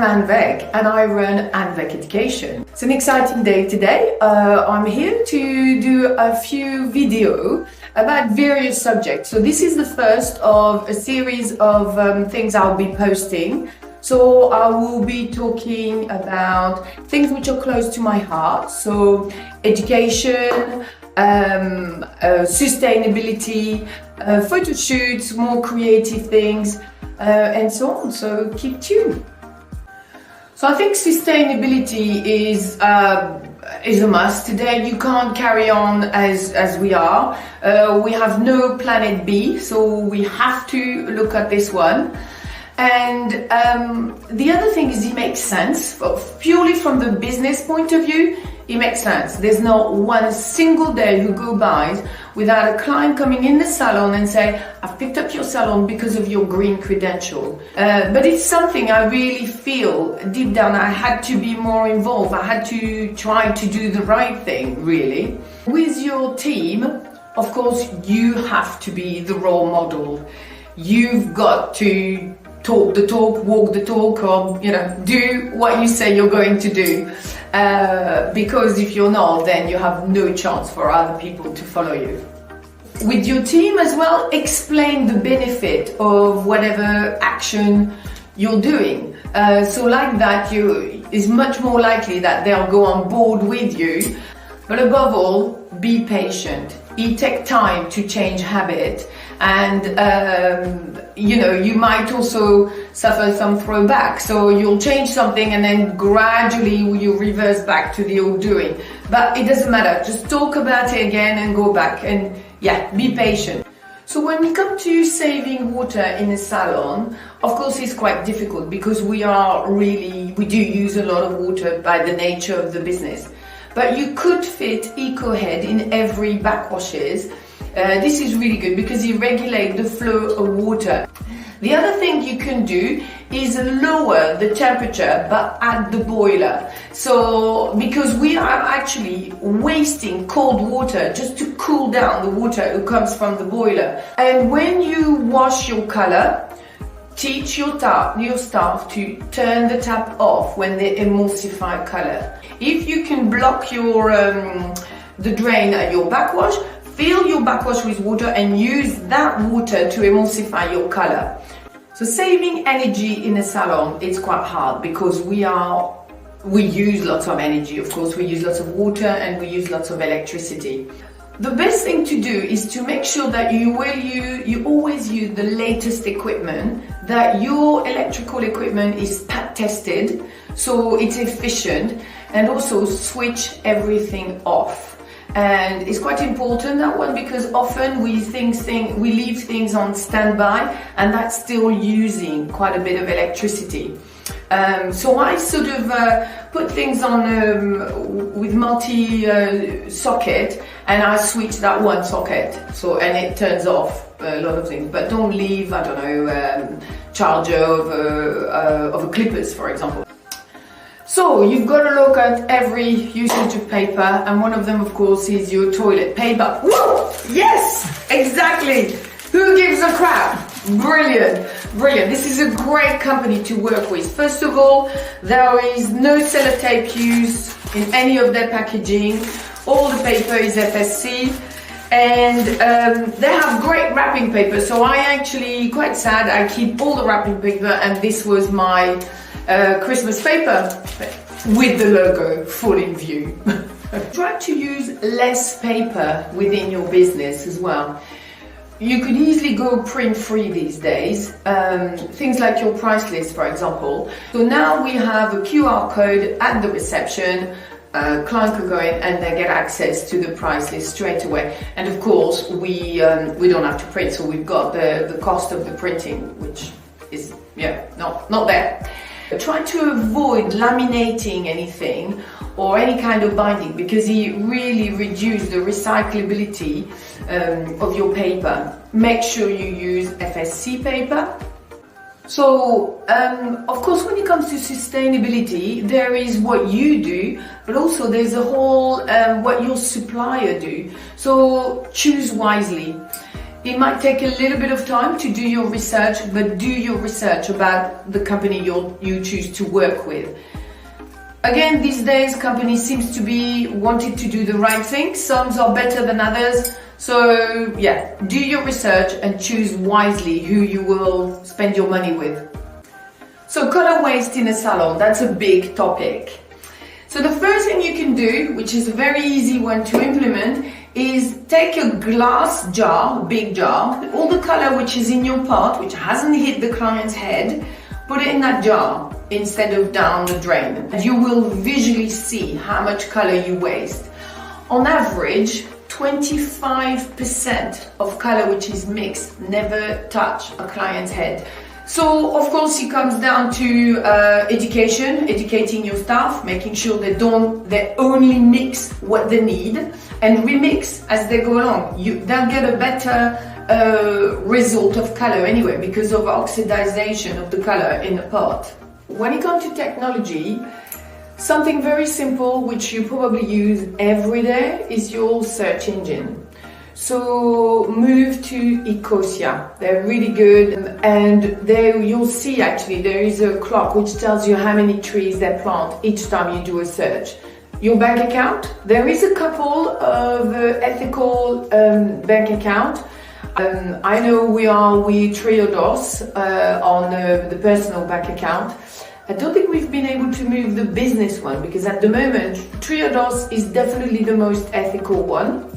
Veck and I run Veck Education. It's an exciting day today. I'm here to do a few videos about various subjects. So this is the first of a series of things I'll be posting. So I will be talking about things which are close to my heart. So education, sustainability, photo shoots, more creative things, and so on. So keep tuned. So I think sustainability is a must today. You can't carry on as we are. We have no planet B, so we have to look at this one. And the other thing is it makes sense. Purely from the business point of view, it makes sense. There's not one single day who go by without a client coming in the salon and say, I've picked up your salon because of your green credential. But it's something I really feel deep down I had to be more involved. I had to try to do the right thing, really. With your team, of course, you have to be the role model. You've got to talk the talk, walk the talk, or do what you say you're going to do. Because if you're not, then you have no chance for other people to follow you. With your team as well, explain the benefit of whatever action you're doing. So like that, is much more likely that they'll go on board with you. But above all, be patient. It takes time to change habit, and you might also suffer some throwback. So you'll change something and then gradually you reverse back to the old doing. But it doesn't matter. Just talk about it again and go back, and be patient. So when we come to saving water in a salon, of course it's quite difficult because we do use a lot of water by the nature of the business. But you could fit EcoHead in every backwashes. This is really good because it regulates the flow of water. The other thing you can do is lower the temperature but at the boiler. So because we are actually wasting cold water just to cool down the water that comes from the boiler. And when you wash your color, teach your staff to turn the tap off when they emulsify color. If you can block your the drain at your backwash, fill your backwash with water and use that water to emulsify your color. So saving energy in a salon, it's quite hard because we use lots of energy. Of course, we use lots of water and we use lots of electricity. The best thing to do is to make sure that you always use the latest equipment, that your electrical equipment is tested, so it's efficient, and also switch everything off. And it's quite important, that one, because often we leave things on standby and that's still using quite a bit of electricity. So I sort of put things on with multi-socket, and I switch that one socket, and it turns off a lot of things. But don't leave, charger of a clippers, for example. So you've got to look at every usage of paper, and one of them, of course, is your toilet paper. Woo! Yes, exactly. Who gives a crap? Brilliant, brilliant. This is a great company to work with. First of all, there is no sellotape used in any of their packaging. All the paper is FSC, and they have great wrapping paper. So I actually, quite sad, I keep all the wrapping paper, and this was my Christmas paper with the logo full in view. Try to use less paper within your business as well. You could easily go print-free these days, things like your price list, for example. So now we have a QR code at the reception. Client can go in and they get access to the price list straight away. And of course, we don't have to print, so we've got the cost of the printing, which is not there. Try to avoid laminating anything or any kind of binding, because it really reduces the recyclability of your paper. Make sure you use FSC paper. So, of course, when it comes to sustainability, there is what you do, but also there's a whole what your supplier do. So choose wisely. It might take a little bit of time to do your research, but do your research about the company you choose to work with. Again, these days, companies seems to be wanting to do the right thing. Some are better than others. So yeah, do your research and choose wisely who you will spend your money with. So color waste in a salon, that's a big topic. So the first thing you can do, which is a very easy one to implement, is take a glass jar, big jar, all the color which is in your pot, which hasn't hit the client's head, put it in that jar instead of down the drain. And you will visually see how much color you waste. On average, 25% of color which is mixed never touch a client's head. So of course it comes down to educating your staff, making sure they only mix what they need and remix as they go along. They'll get a better result of color anyway because of oxidization of the color in the pot. When it comes to technology, something very simple which you probably use every day is your search engine. So move to Ecosia, they're really good, and there you'll see actually there is a clock which tells you how many trees they plant each time you do a search. Your bank account, there is a couple of ethical bank account. I know we Triodos on the personal bank account. I don't think we've been able to move the business one because at the moment Triodos is definitely the most ethical one,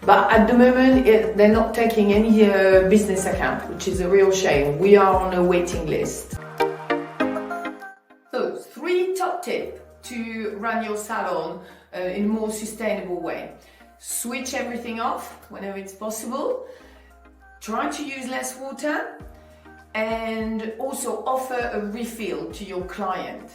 but at the moment they're not taking any business account, which is a real shame. We are on a waiting list. So 3 top tips to run your salon in a more sustainable way. Switch everything off whenever it's possible. Try to use less water. And also offer a refill to your client.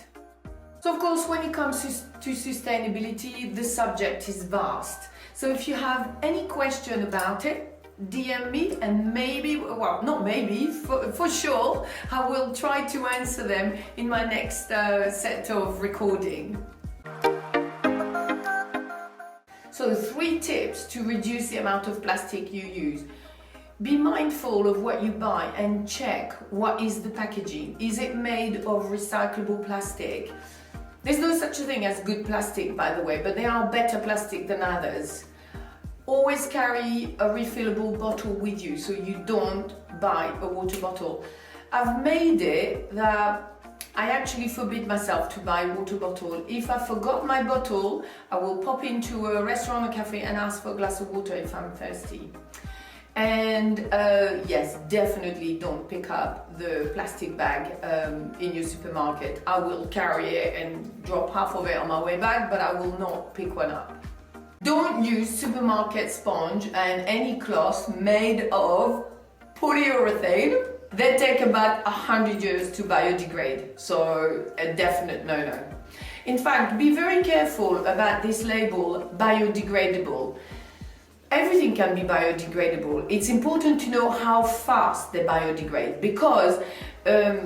So of course, when it comes to sustainability, the subject is vast. So if you have any question about it, DM me and maybe, well, not maybe, for sure, I will try to answer them in my next set of recording. So 3 tips to reduce the amount of plastic you use. Be mindful of what you buy and check what is the packaging. Is it made of recyclable plastic? There's no such a thing as good plastic, by the way, but there are better plastic than others. Always carry a refillable bottle with you so you don't buy a water bottle. I've made it that I actually forbid myself to buy a water bottle. If I forgot my bottle, I will pop into a restaurant or cafe and ask for a glass of water if I'm thirsty. And yes, definitely don't pick up the plastic bag in your supermarket. I will carry it and drop half of it on my way back, but I will not pick one up. Don't use supermarket sponge and any cloth made of polyurethane. They take about 100 years to biodegrade, so a definite no-no. In fact, be very careful about this label, biodegradable. Everything can be biodegradable. It's important to know how fast they biodegrade because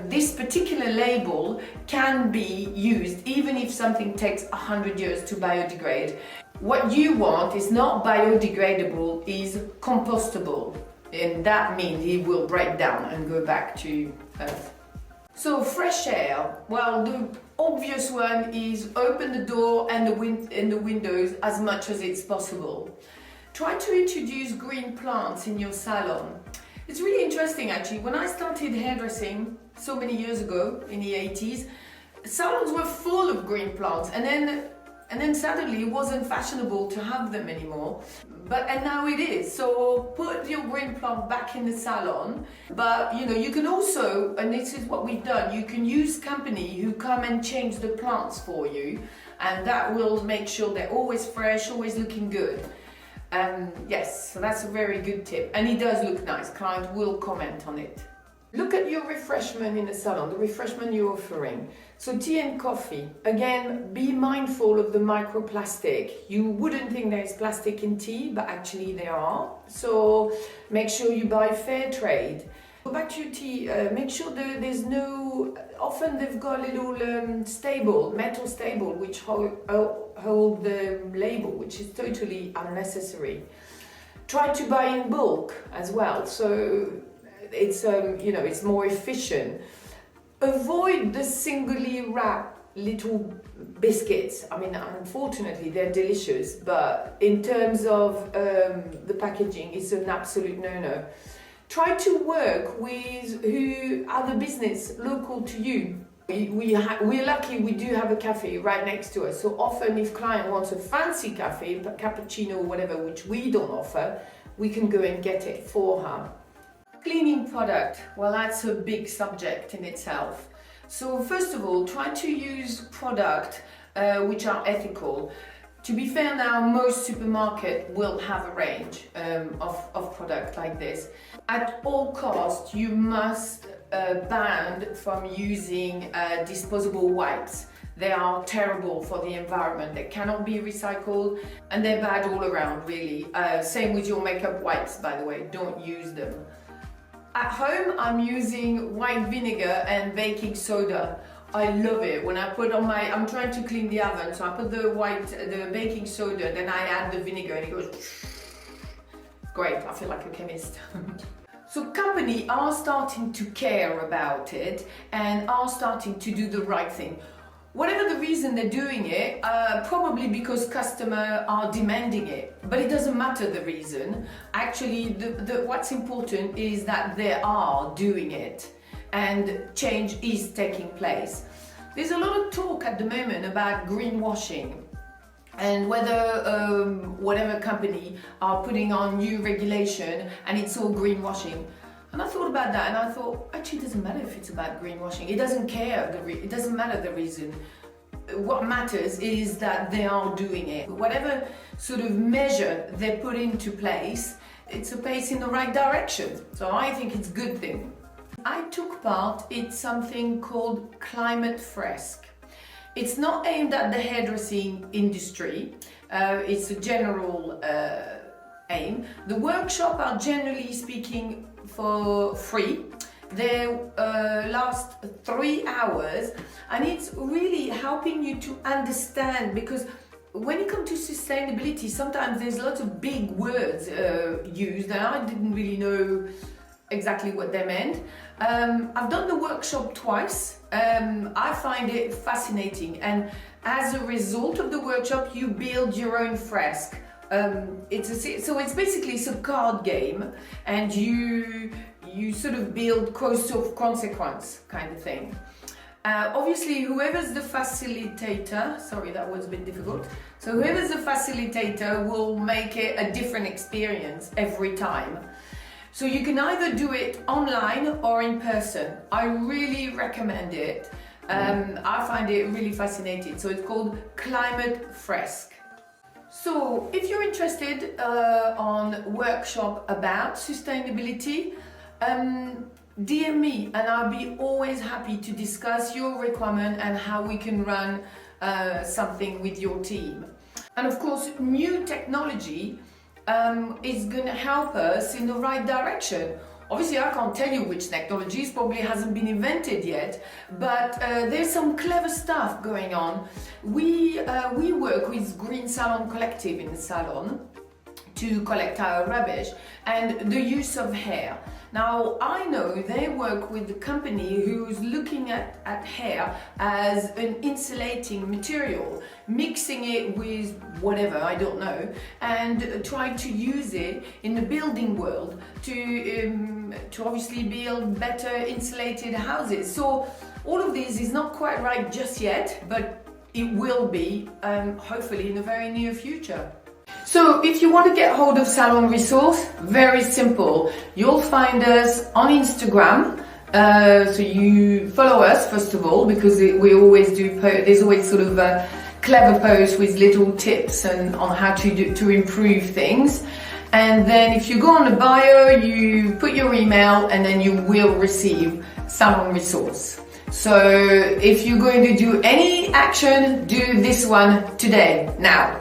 this particular label can be used even if something takes 100 years to biodegrade. What you want is not biodegradable, is compostable, and that means it will break down and go back to earth. So fresh air, well, the obvious one is open the door and the windows as much as it's possible. Try to introduce green plants in your salon. It's really interesting actually. When I started hairdressing so many years ago in the 80s, salons were full of green plants and then suddenly it wasn't fashionable to have them anymore. And now it is. So put your green plant back in the salon. But you can also, and this is what we've done, you can use company who come and change the plants for you, and that will make sure they're always fresh, always looking good. Yes, so that's a very good tip, and it does look nice. Client will comment on it. Look at your refreshment in the salon, the refreshment you're offering. So tea and coffee. Again, be mindful of the microplastic. You wouldn't think there is plastic in tea, but actually there are. So make sure you buy fair trade. Go back to your tea, make sure there's no, often they've got a little stable, metal stable, which hold the label, which is totally unnecessary. Try to buy in bulk as well, so it's it's more efficient. Avoid the singly wrapped little biscuits. I mean, unfortunately they're delicious, but in terms of the packaging, it's an absolute no-no. Try to work with who other business local to you. We're lucky we do have a cafe right next to us, so often if client wants a fancy cafe, cappuccino or whatever, which we don't offer, we can go and get it for her. Cleaning product, well, that's a big subject in itself. So first of all, try to use product which are ethical. To be fair now, most supermarkets will have a range of product like this. At all costs, you must ban from using disposable wipes. They are terrible for the environment. They cannot be recycled and they're bad all around, really. Same with your makeup wipes, by the way, don't use them. At home, I'm using white vinegar and baking soda. I love it. When I put on I'm trying to clean the oven, so I put the baking soda, then I add the vinegar and it goes great. I feel like a chemist. So companies are starting to care about it and are starting to do the right thing. Whatever the reason they're doing it, probably because customers are demanding it, but it doesn't matter the reason. Actually, what's important is that they are doing it and change is taking place. There's a lot of talk at the moment about greenwashing and whether whatever company are putting on new regulation and it's all greenwashing. And I thought about that and I thought, actually it doesn't matter if it's about greenwashing. It doesn't it doesn't matter the reason. What matters is that they are doing it. Whatever sort of measure they put into place, it's a pace in the right direction. So I think it's a good thing. I took part in something called Climate Fresk. It's not aimed at the hairdressing industry. It's a general aim. The workshops are generally speaking for free. They last 3 hours and it's really helping you to understand, because when it comes to sustainability, sometimes there's lots of big words used and I didn't really know exactly what they meant. I've done the workshop twice. I find it fascinating, and as a result of the workshop you build your own fresk. It's basically a card game, and you sort of build quotes of consequence kind of thing. Obviously, whoever's the facilitator, sorry, that was a bit difficult. So whoever's the facilitator will make it a different experience every time. So you can either do it online or in person. I really recommend it. I find it really fascinating. So it's called Climate Fresk. So if you're interested on workshop about sustainability, DM me and I'll be always happy to discuss your requirement and how we can run something with your team. And of course, new technology is going to help us in the right direction. Obviously, I can't tell you which technologies, probably hasn't been invented yet, but there's some clever stuff going on. We work with Green Salon Collective in the salon to collect our rubbish and the use of hair. Now, I know they work with a company who's looking at hair as an insulating material, mixing it with whatever, I don't know, and trying to use it in the building world to obviously build better insulated houses. So all of this is not quite right just yet, but it will be, hopefully in the very near future. So if you want to get hold of Salon Resource, very simple. You'll find us on Instagram. So you follow us first of all, because we always do. There's always sort of clever posts with little tips and on how to improve things. And then if you go on the bio, you put your email, and then you will receive Salon Resource. So if you're going to do any action, do this one today, now.